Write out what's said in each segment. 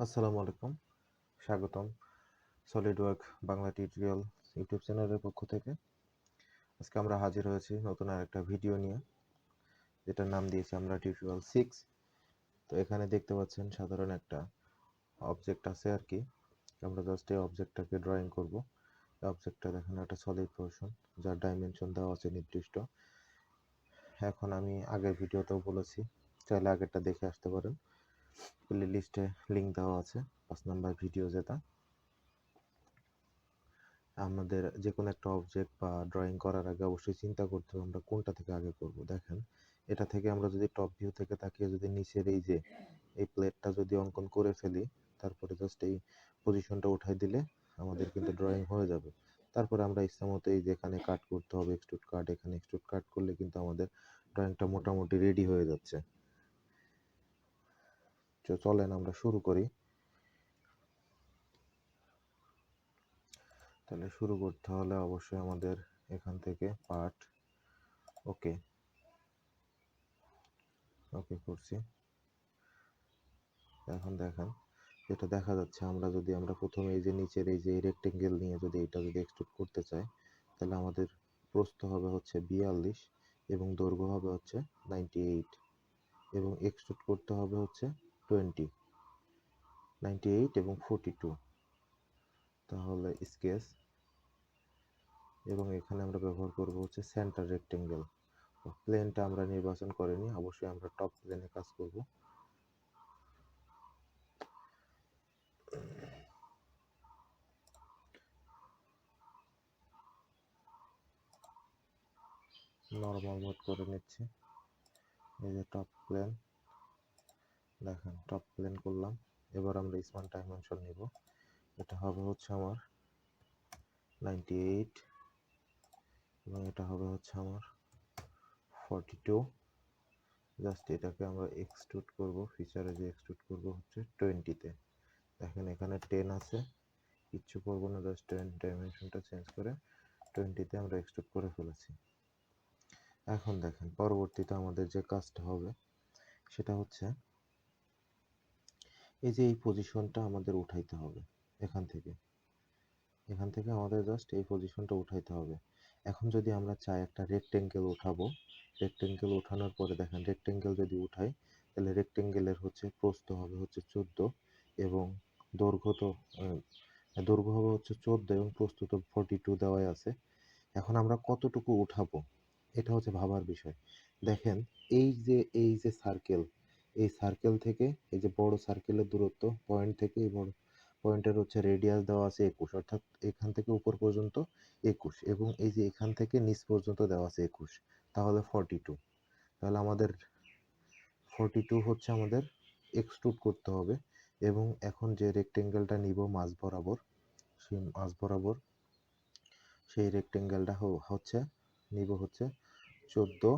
আসসালামু আলাইকুম, স্বাগতম সলিডওয়ার্ক বাংলা টিউটোরিয়াল ইউটিউব চ্যানেলের পক্ষ থেকে। আজকে আমরা হাজির হয়েছি নতুন আরেকটা ভিডিও নিয়ে, যেটার নাম দিয়েছি আমরা টিউটোরিয়াল 6। তো এখানে দেখতে পাচ্ছেন সাধারণ একটা অবজেক্ট আছে আর কি। আমরা জাস্ট এই অবজেক্টটাকে ড্রয়িং করব। এই অবজেক্টটা দেখেন একটা সলিড পোর্শন, যার ডাইমেনশন দেওয়া আছে নির্দিষ্ট। এখন আমি আগের ভিডিওতেও বলেছি, চাইলে আগেরটা দেখে আসতে পারেন। প্লে লিস্টে লিঙ্ক দেওয়া আছে, 5 নাম্বার ভিডিও যেটা। আমাদের যে কোনো একটা অবজেক্ট বা ড্রয়িং করার আগে অবশ্যই চিন্তা করতে হবে আমরা কোনটা থেকে আগে করব। দেখেন, এটা থেকে আমরা যদি টপ ভিউ থেকে তাকিয়ে যদি নিচের এই প্লেটটা যদি অঙ্কন করে ফেলি, তারপরে জাস্ট এই পজিশনটা উঠাই দিলে আমাদের কিন্তু ড্রয়িং হয়ে যাবে। তারপরে আমরা ইচ্ছা মতো এই যেখানে কাট করতে হবে এক্সট্রুড কাট, এখানে এক্সট্রুড কাট করলে কিন্তু আমাদের ড্রয়িংটা মোটামুটি রেডি হয়ে যাচ্ছে। তো চলেন আমরা শুরু করি। তাহলে শুরু করতে হলে অবশ্যই আমাদের এখান থেকে পার্ট ওকে ওকে করছি। এখন দেখেন, যেটা দেখা যাচ্ছে, আমরা প্রথমে এই যে নিচের এই যে রেক্টেঙ্গেল নিয়ে যদি এটা যদি এক্সট্রুড করতে চাই, তাহলে আমাদের প্রস্থ হবে হচ্ছে 42 এবং দৈর্ঘ্য হবে হচ্ছে 98 এবং এক্সট্রুড করতে হবে হচ্ছে 20, 98 এবং 42। তাহলে স্কেচ, এবং এখানে আমরা ব্যবহার করব হচ্ছে সেন্টার রেক্টেঙ্গেল। প্লেনটা আমরা নির্বাচন করিনি, অবশ্যই আমরা টপ প্লেনে কাজ করব। নরমাল মোড করে নিচ্ছি। এই যে টপ প্লেন, দেখেন টপ প্লেন করলাম। এবার আমরা স্মার্ট ডাইমেনশন নিব। এটা হবে হচ্ছে আমার 98 এবং এটা হবে হচ্ছে আমার 42। জাস্ট এটাকে আমরা এক্সট্রুড করব, ফিচারে যে এক্সট্রুড করব হচ্ছে 20-তে। দেখেন এখানে 10 আছে, কিচ্ছু করবো না, জাস্ট ডাইমেনশনটা চেঞ্জ করে 20-তে আমরা এক্সট্রুড করে ফেলেছি। এখন দেখেন পরবর্তীতে আমাদের যে কাজটা হবে সেটা হচ্ছে এই যে এই পজিশনটা আমাদের উঠাইতে হবে। এখান থেকে আমাদের জাস্ট এই পজিশনটা উঠাইতে হবে। এখন যদি আমরা চাই একটা রেক্টেঙ্গেল উঠাবো, রেক্টেঙ্গেল উঠানোর পরে দেখেন রেক্টেঙ্গেল যদি উঠাই, তাহলে রেক্টেঙ্গেলের হচ্ছে প্রস্থ হবে হচ্ছে 14 এবং দৈর্ঘ্য তো দৈর্ঘ্য হবে হচ্ছে 14 এবং প্রস্থ তো 42 দেওয়াই আছে। এখন আমরা কতটুকু উঠাবো এটা হচ্ছে ভাবার বিষয়। দেখেন এই যে সার্কেল, এই সার্কেল থেকে এই যে বড় সার্কেলের দূরত্ব, পয়েন্ট থেকে এই বড় পয়েন্টের হচ্ছে রেডিয়াস দেওয়া আছে 21, অর্থাৎ এখান থেকে উপর পর্যন্ত 21 এবং এই যে এখান থেকে নিচ পর্যন্ত দেওয়া আছে 21, তাহলে 42। তাহলে আমাদের 42 হচ্ছে আমাদের এক্সট্রুড করতে হবে। এবং এখন যে রেক্টেঙ্গেলটা নিব মাঝ বরাবর, সেই রেক্টেঙ্গেলটা হচ্ছে নিব হচ্ছে 14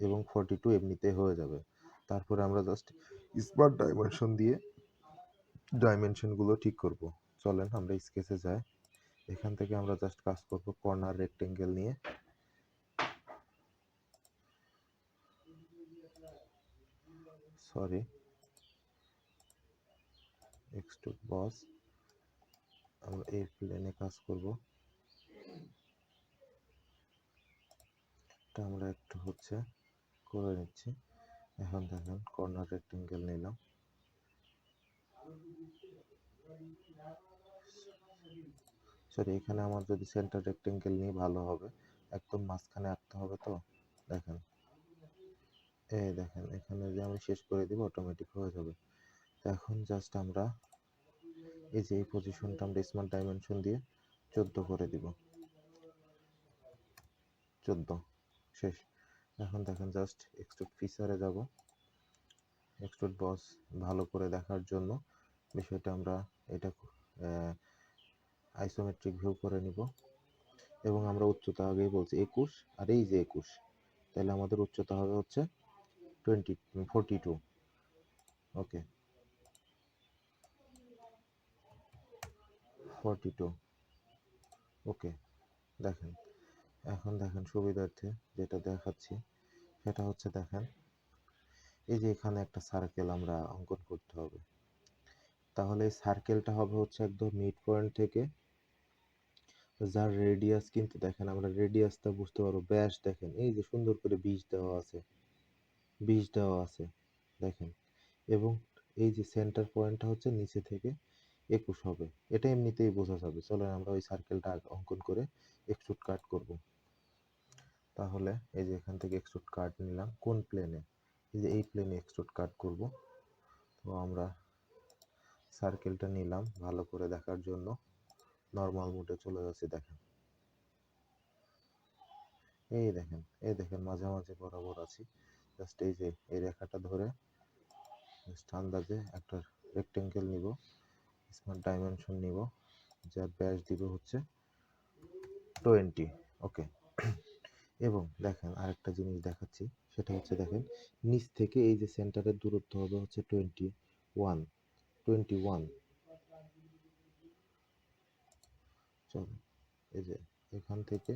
এবং 42 এমনিতে হয়ে যাবে। তারপরে আমরা জাস্ট স্মার্ট ডাইমেনশন দিয়ে ডাইমেনশনগুলো ঠিক করব। চলেন আমরা স্কেচে যাই। এখান থেকে আমরা জাস্ট কাজ করব কর্নার রেক্টেঙ্গেল নিয়ে। সরি, এক্সট্রুড বস, আমরা এই প্লেনে কাজ করব। এটা আমরা একটু হচ্ছে করে নিচ্ছি। এখন দেখেন কর্নার রেক্টেঙ্গেল নিলাম। সরি, এখানে আমার যদি সেন্টার রেক্টেঙ্গেল নিয়ে ভালো হবে, একদম মাঝখানে আঁকতে হবে। তো দেখেন, এই দেখেন এখানে যে আমি শেষ করে দিব অটোমেটিক হয়ে যাবে। তো এখন জাস্ট আমরা এই যে এই পজিশনটা আমরা স্মার্ট ডাইমেনশন দিয়ে 14 করে দিব। 14 শেষ। এখন দেখেন জাস্ট এক্সট্রুড ফিচারে যাব। এক্সট্রুড বস ভালো করে দেখার জন্য বিষয়টা আমরা এটা আইসোমেট্রিক ভিউ করে নিব এবং আমরা উচ্চতা আগেই বলছি 21 আর এই যে 21, তাহলে আমাদের উচ্চতা হবে হচ্ছে 42। ওকে, 42। ওকে, দেখেন এখন দেখেন সুবিধার্থে যেটা দেখাচ্ছি সেটা হচ্ছে, দেখেন এই যে এখানে একটা সার্কেল আমরা অঙ্কন করতে হবে। তাহলে এই সার্কেলটা হবে হচ্ছে একদম মিড পয়েন্ট থেকে, যার রেডিয়াস কিন্তু দেখেন, আমরা রেডিয়াসটা বুঝতে পারবো, ব্যাস দেখেন এই যে সুন্দর করে 20 দেওয়া আছে, 20 দেওয়া আছে দেখেন, এবং এই যে সেন্টার পয়েন্টটা হচ্ছে নিচে থেকে 21 হবে, এটা এমনিতেই বোঝা যাবে। চলেন আমরা ওই সার্কেলটা অঙ্কন করে এক্সট্রুড কাট করব। তাহলে এই যে এখান থেকে এক্সট্রুড কাট নিলাম কোন প্লেনে, এই যে এই প্লেনে এক্সট্রুড কাট করব। তো আমরা সার্কেলটা নিলাম ভালো করে দেখার জন্য, নর্মাল মোডে চলে যাচ্ছে দেখেন, এই দেখেন মাঝামাঝি বরাবর আছি। জাস্ট এই যে এই রেখাটা ধরে জাস্ট আন্দাজে একটা রেক্টেঙ্গেল নিব, স্মার্ট ডাইমেনশন নিব, যার ব্যাস দিব হচ্ছে 20। ওকে। এবং দেখেন আরেকটা জিনিস দেখাচ্ছি, সেটা হচ্ছে দেখেন নিচ থেকে এই যে সেন্টারের দূরত্ব হবে হচ্ছে 21, 21। চলো এই যে এখান থেকে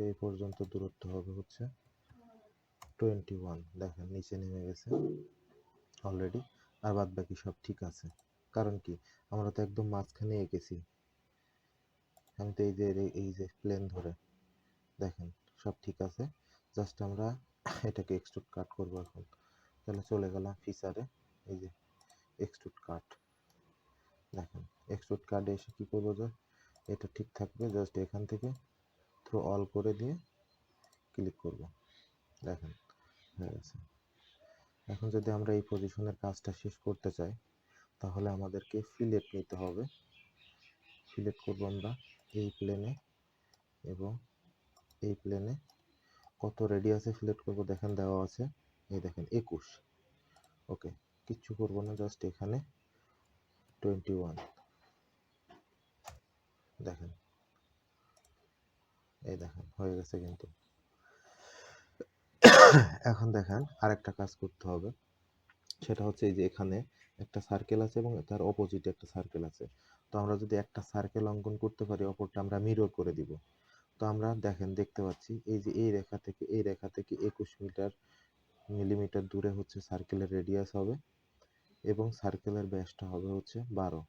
এই পর্যন্ত দূরত্ব হবে হচ্ছে 21। দেখেন নিচে নেমে গেছে অলরেডি, আর বাদ বাকি সব ঠিক আছে। কারণ কি, আমরা তো একদম মাঝখানে এঁকেছি, আমি তো এই যে প্লেন ধরে দেখেন সব ঠিক আছে। জাস্ট আমরা এটাকে এক্সট্রুড কাট করব এখন। তাহলে চলে গেলাম ফিচারে, এই যে এক্সট্রুড কাট, দেখেন এক্সট্রুড কাটে এসে কি করবো, যে এটা ঠিক থাকবে, জাস্ট এখান থেকে থ্রো অল করে দিয়ে ক্লিক করব, দেখেন হয়ে গেছে। এখন যদি আমরা এই পজিশনের কাজটা শেষ করতে চাই, তাহলে আমাদেরকে ফিলেট নিতে হবে। ফিলেট করব আমরা এই প্লেনে, এবং এই প্লেনে কত রেডিয়াসে ফিলেট করব দেখেন দেওয়া আছে, এই দেখেন 21। ওকে, কিচ্ছু করব না, জাস্ট এখানে 21 দেখেন, এই দেখেন হয়ে গেছে কিন্তু। এখন দেখেন আরেকটা কাজ করতে হবে, সেটা হচ্ছে এই যে এখানে একটা সার্কেল আছে এবং তার অপোজিটে একটা সার্কেল আছে। তো আমরা যদি একটা সার্কেল অঙ্কন করতে পারি, অপরটা আমরা মিরর করে দিব। তো আমরা দেখেন দেখতে পাচ্ছি এই যে এই রেখা থেকে 21 মিলিমিটার দূরে হচ্ছে সার্কেলের রেডিয়াস হবে, এবং সার্কেলের ব্যাসটা হবে হচ্ছে 12।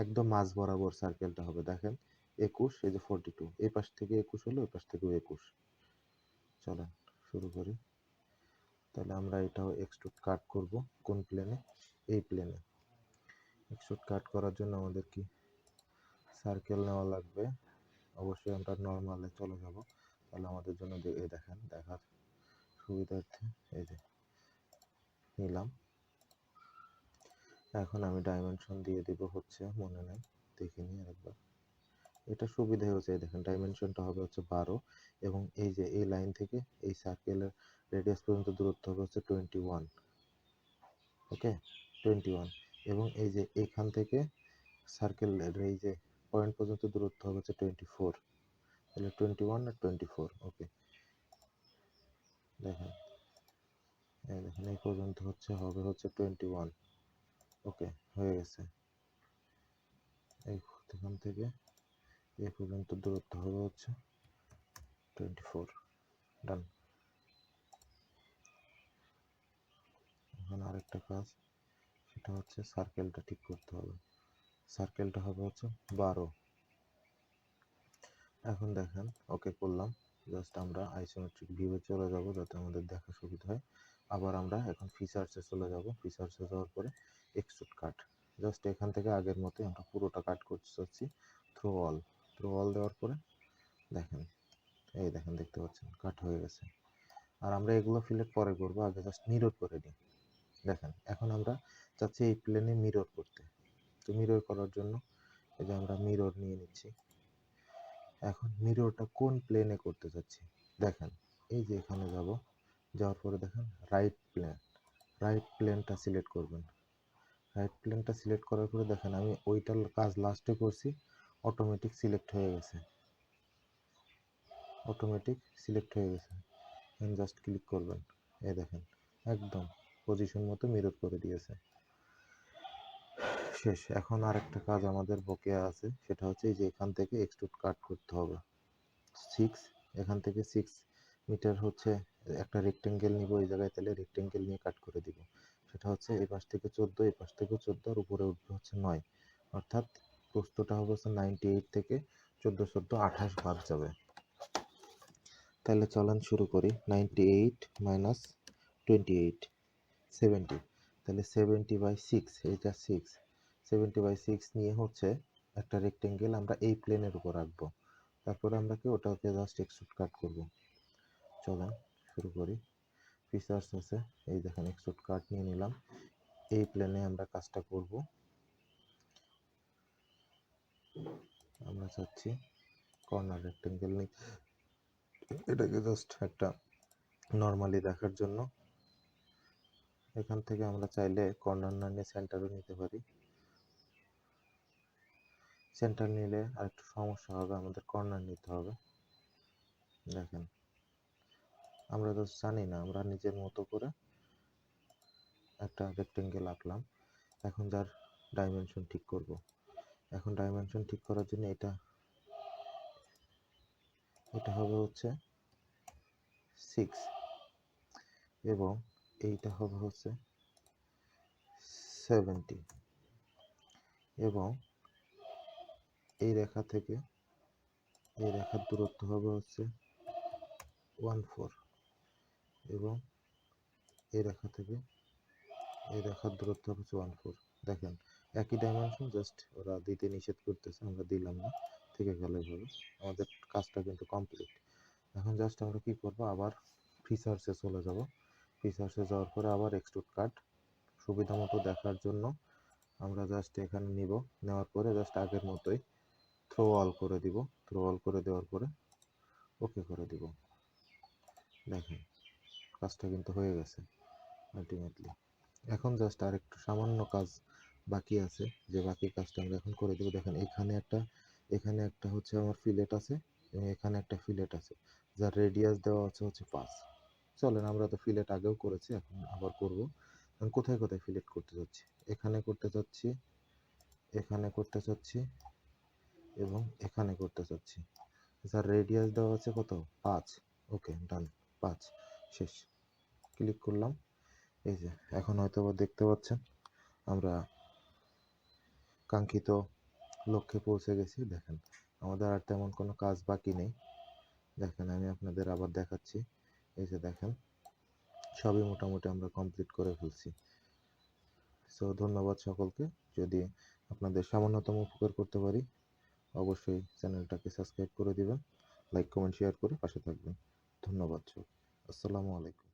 একদম মাঝ বরাবর সার্কেলটা হবে দেখেন 21, এই যে 42, এই পাশ থেকে 21 হলো, ওই পাশ থেকেও 21। চলেন শুরু করি। তাহলে আমরা এটাও এক্সট্রুড কাট করব কোন প্লেনে, এই প্লেনে। এক্সট্রুড কাট করার জন্য আমাদের কি সার্কেল নেওয়া লাগবে, অবশ্যই আমরা নর্মালে চলে যাব। তাহলে আমাদের জন্য এই দেখেন দেখার সুবিধার্থে এই যে নিলাম। এখন আমি ডাইমেনশন দিয়ে দিব হচ্ছে, মনে নাই দেখে নিই আরেকবার, এটা সুবিধা হচ্ছে দেখেন ডাইমেনশনটা হবে হচ্ছে 12, এবং এই যে এই লাইন থেকে এই সার্কেলের রেডিয়াস পর্যন্ত দূরত্ব হবে হচ্ছে 21। ওকে, 21, এবং এই যে এইখান থেকে সার্কেলের এই যে পয়েন্ট পর্যন্ত দূরত্ব হবে হচ্ছে 24। তাহলে 21 আর 24। ওকে, দেখেন এই পর্যন্ত হবে হচ্ছে 21। ওকে, হয়ে গেছে। এখান থেকে এই পর্যন্ত দূরত্ব হবে হচ্ছে 24। ডান। এখন আরেকটা কাজ, সেটা হচ্ছে সার্কেলটা ঠিক করতে হবে। সার্কেলটা হবে হচ্ছে 12। এখন দেখেন ওকে করলাম, জাস্ট আমরা আইসোমেট্রিক ভিউয়ে চলে যাব যাতে আমাদের দেখা সুবিধা হয়। আবার আমরা এখন ফিচার্সে চলে যাব, ফিচার্সে যাওয়ার পরে এক্সট্রুড কাট, জাস্ট এখান থেকে আগের মতোই আমরা পুরোটা কাট করতে চাচ্ছি। থ্রো অল দেওয়ার পরে দেখেন, এই দেখেন দেখতে পাচ্ছেন কাট হয়ে গেছে। আর আমরা এগুলো ফিলেট পরে করব, আগে জাস্ট মিরর করে নিই। দেখেন এখন আমরা চাচ্ছি এই প্লেনে মিরর করতে। তো মিরর করার জন্য এই যে আমরা মিরর নিয়ে নিচ্ছি। এখন মিররটা কোন প্লেনে করতে চাচ্ছি, দেখেন এই যে এখানে যাব, যাওয়ার পরে দেখেন রাইট প্লেনটা সিলেক্ট করবেন। রাইট প্লেনটা সিলেক্ট করার পরে দেখেন আমি ওইটার কাজ লাস্টে করছি, অটোমেটিক সিলেক্ট হয়ে গেছে, জাস্ট ক্লিক করবেন, এই দেখেন একদম পজিশন মতো মিরর করে দিয়েছে। শেষ। এখন আরেকটা কাজ আমাদের বকেয়া আছে, সেটা হচ্ছে এই যে এখান থেকে এক্সট্রুড কাট করতে হবে। 6, এখান থেকে 6 মিটার হচ্ছে একটা রেক্টেঙ্গেল নিব এই জায়গায়, তাহলে রেক্টেঙ্গেল নিয়ে কাট করে দিব। সেটা হচ্ছে এই পাশ থেকে 14, এই পাশ থেকে 14, আর উপরে উঠবে হচ্ছে 9, অর্থাৎ প্রস্থটা হবে হচ্ছে 98 থেকে 14 14 28 ভাগ যাবে। তাহলে চলেন শুরু করি। 98 মাইনাস 28 70, তাহলে 70/6, এটা 6, 70/6 নিয়ে হচ্ছে একটা রেক্টেঙ্গেল আমরা এই প্লেনের উপর রাখবো। তারপরে আমরা কি ওটাকে জাস্ট এক্সট্রুড কাট করব। চলেন শুরু করি। ফিচার্স আছে, এই দেখেন এক্সট্রুড কাট নিয়ে নিলাম। এই প্লেনে আমরা কাজটা করব। আমরা চাচ্ছি কর্নার রেক্টেঙ্গেল নিতে, এটাকে জাস্ট একটা নর্মালি দেখার জন্য। এখান থেকে আমরা চাইলে কর্নার না নিয়ে সেন্টারও নিতে পারি। সেন্টার নিলে আরেকটু সমস্যা হবে, আমাদের কর্নার নিতে হবে। দেখেন আমরা তো জানি না, আমরা নিজের মতো করে একটা রেক্টেঙ্গেল আঁকলাম। এখন যার ডাইমেনশন ঠিক করব। এখন ডাইমেনশন ঠিক করার জন্য এটা হবে হচ্ছে 6 এবং এইটা হবে হচ্ছে 70 এবং এই রেখা থেকে এই রেখার দূরত্ব হবে হচ্ছে 14 এবং এই রেখা থেকে এই রেখার দূরত্ব হবে 14। দেখেন একই ডাইমেনশন, জাস্ট ওরা দিতে নিষেধ করতেছে, আমরা দিলাম না, থেকে গেল ভাবে। আমাদের কাজটা কিন্তু কমপ্লিট। এখন জাস্ট আমরা কি করব, আবার ফিচার্সে চলে যাব। ফিচার্সে যাওয়ার পরে আবার এক্সট্রুড কাট সুবিধা মতো দেখার জন্য আমরা জাস্ট এখানে নিব। নেওয়ার পরে জাস্ট আগের মতোই থ্রো অল করে দিব। থ্রো অল করে দেওয়ার পরে ওকে করে দিব। দেখেন কাজটা কিন্তু হয়ে গেছে আলটিমেটলি। এখন জাস্ট আর একটু সামান্য কাজ বাকি আছে, যে বাকি কাজটা আমরা এখন করে দেবো। দেখেন এখানে একটা হচ্ছে আমার ফিলেট আছে এবং এখানে একটা ফিলেট আছে, যার রেডিয়াস দেওয়া হচ্ছে 5। চলেন, আমরা তো ফিলেট আগেও করেছি, এখন আবার করব। এখন কোথায় কোথায় ফিলেট করতে যাচ্ছি, এখানে করতে যাচ্ছি, এখানে করতে চাচ্ছি এবং এখানে করতে চাচ্ছি। যার রেডিয়াস দেওয়া আছে কত, 5। ওকে ডান, 5 শেষ। ক্লিক করলাম। এই যে এখন হয়তো দেখতে পাচ্ছেন আমরা কাঙ্ক্ষিত লক্ষ্যে পৌঁছে গেছি। দেখেন আমাদের আর তেমন কোনো কাজ বাকি নেই। দেখেন আমি আপনাদের আবার দেখাচ্ছি। এই যে দেখেন সবই মোটামুটি আমরা কমপ্লিট করে ফেলছি। সো ধন্যবাদ সকলকে। যদি আপনাদের সামান্যতম উপকার করতে পারি অবশ্যই চ্যানেলটাকে সাবস্ক্রাইব করে দিবেন, লাইক কমেন্ট শেয়ার করে পাশে থাকবেন। ধন্যবাদ। আসসালামু আলাইকুম।